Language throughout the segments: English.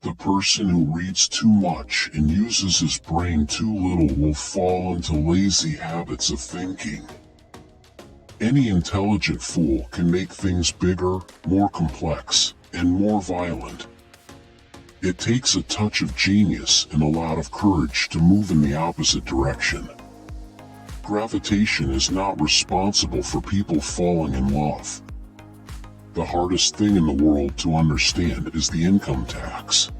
The person who reads too much and uses his brain too little will fall into lazy habits of thinking. Any intelligent fool can make things bigger, more complex, and more violent. It takes a touch of genius and a lot of courage to move in the opposite direction. Gravitation is not responsible for people falling in love. The hardest thing in the world to understand is the income tax.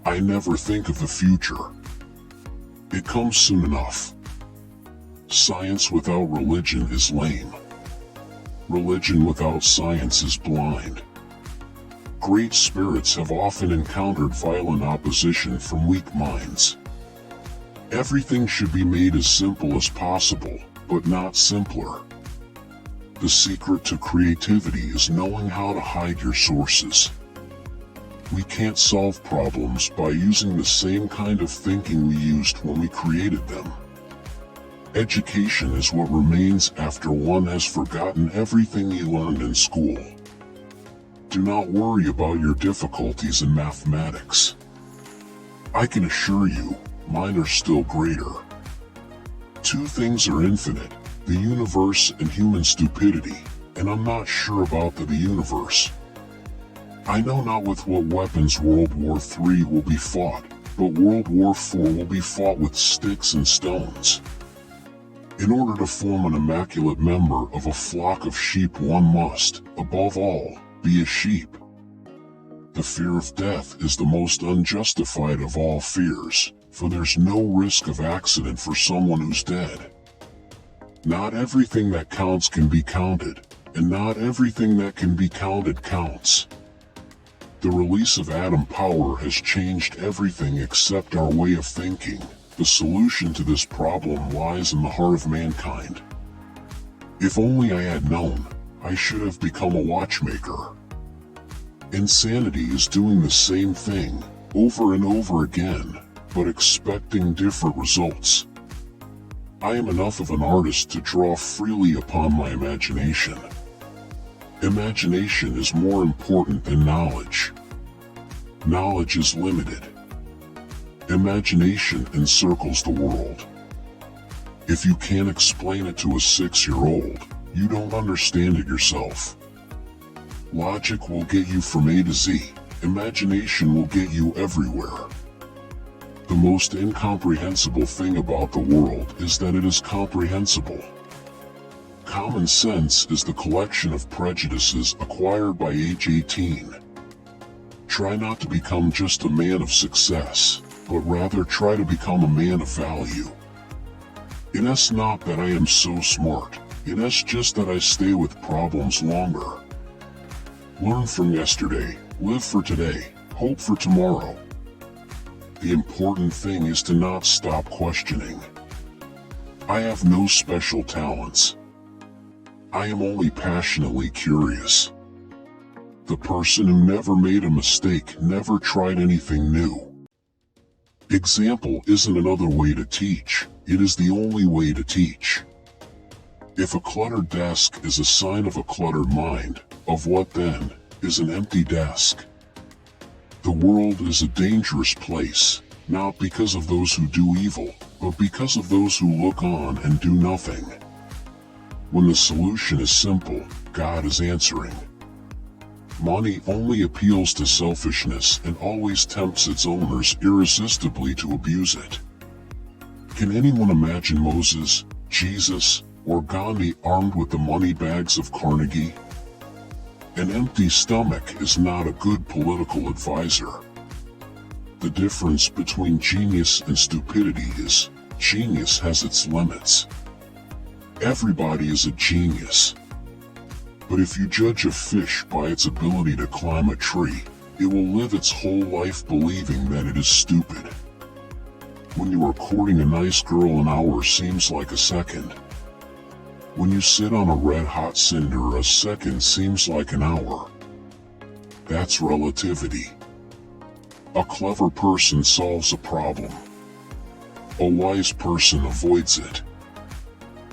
I never think of the future. It comes soon enough. Science without religion is lame. Religion without science is blind. Great spirits have often encountered violent opposition from weak minds. Everything should be made as simple as possible, but not simpler. The secret to creativity is knowing how to hide your sources. We can't solve problems by using the same kind of thinking we used when we created them. Education is what remains after one has forgotten everything he learned in school. Do not worry about your difficulties in mathematics. I can assure you, mine are still greater. Two things are infinite, the universe and human stupidity, and I'm not sure about the universe. I know not with what weapons World War III will be fought, but World War IV will be fought with sticks and stones. In order to form an immaculate member of a flock of sheep, one must, above all, be a sheep. The fear of death is the most unjustified of all fears, for there's no risk of accident for someone who's dead. Not everything that counts can be counted, and not everything that can be counted counts. The release of atom power has changed everything except our way of thinking. The solution to this problem lies in the heart of mankind. If only I had known, I should have become a watchmaker. Insanity is doing the same thing, over and over again, but expecting different results. I am enough of an artist to draw freely upon my imagination. Imagination is more important than knowledge. Knowledge is limited. Imagination encircles the world. If you can't explain it to a 6-year-old, you don't understand it yourself. Logic will get you from A to Z. Imagination will get you everywhere. The most incomprehensible thing about the world is that it is comprehensible. Common sense is the collection of prejudices acquired by age 18. Try not to become just a man of success, but rather try to become a man of value. It is not that I am so smart, it is just that I stay with problems longer. Learn from yesterday, live for today, hope for tomorrow. The important thing is to not stop questioning. I have no special talents. I am only passionately curious. The person who never made a mistake never tried anything new. Example isn't another way to teach, it is the only way to teach. If a cluttered desk is a sign of a cluttered mind, of what then is an empty desk? The world is a dangerous place, not because of those who do evil, but because of those who look on and do nothing. When the solution is simple, God is answering. Money only appeals to selfishness and always tempts its owners irresistibly to abuse it. Can anyone imagine Moses, Jesus, or Gandhi armed with the money bags of Carnegie? An empty stomach is not a good political advisor. The difference between genius and stupidity is, genius has its limits. Everybody is a genius. But if you judge a fish by its ability to climb a tree, it will live its whole life believing that it is stupid. When you are courting a nice girl, an hour seems like a second. When you sit on a red-hot cinder, a second seems like an hour. That's relativity. A clever person solves a problem. A wise person avoids it.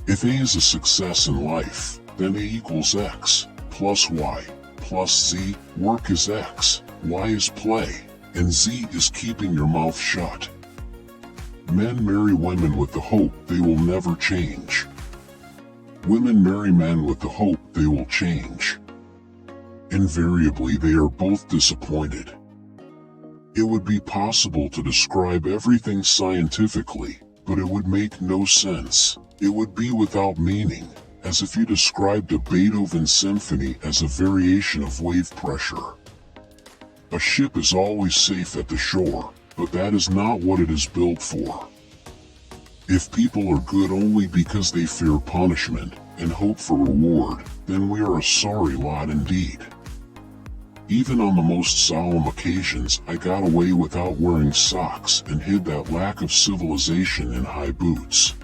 If A is a success in life, then A equals X, plus Y, plus Z, work is X, Y is play, and Z is keeping your mouth shut. Men marry women with the hope they will never change. Women marry men with the hope they will change. Invariably, they are both disappointed. It would be possible to describe everything scientifically, but it would make no sense. It would be without meaning, as if you described a Beethoven symphony as a variation of wave pressure. A ship is always safe at the shore, but that is not what it is built for. If people are good only because they fear punishment and hope for reward, then we are a sorry lot indeed. Even on the most solemn occasions, I got away without wearing socks and hid that lack of civilization in high boots.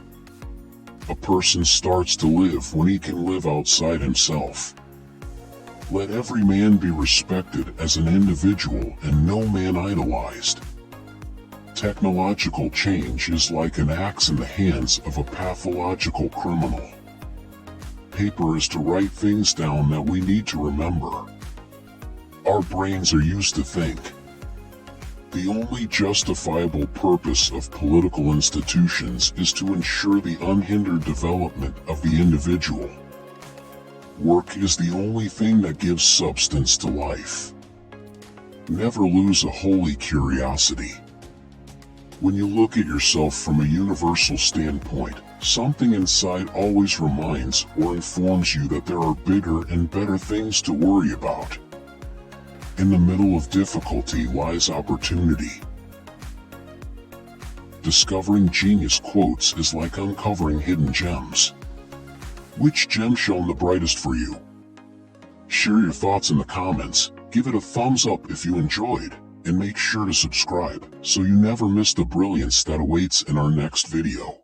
A person starts to live when he can live outside himself. Let every man be respected as an individual and no man idolized. Technological change is like an axe in the hands of a pathological criminal. Paper is to write things down that we need to remember. Our brains are used to think. The only justifiable purpose of political institutions is to ensure the unhindered development of the individual. Work is the only thing that gives substance to life. Never lose a holy curiosity. When you look at yourself from a universal standpoint, something inside always reminds or informs you that there are bigger and better things to worry about. In the middle of difficulty lies opportunity. Discovering genius quotes is like uncovering hidden gems. Which gem shone the brightest for you? Share your thoughts in the comments, give it a thumbs up if you enjoyed, and make sure to subscribe so you never miss the brilliance that awaits in our next video.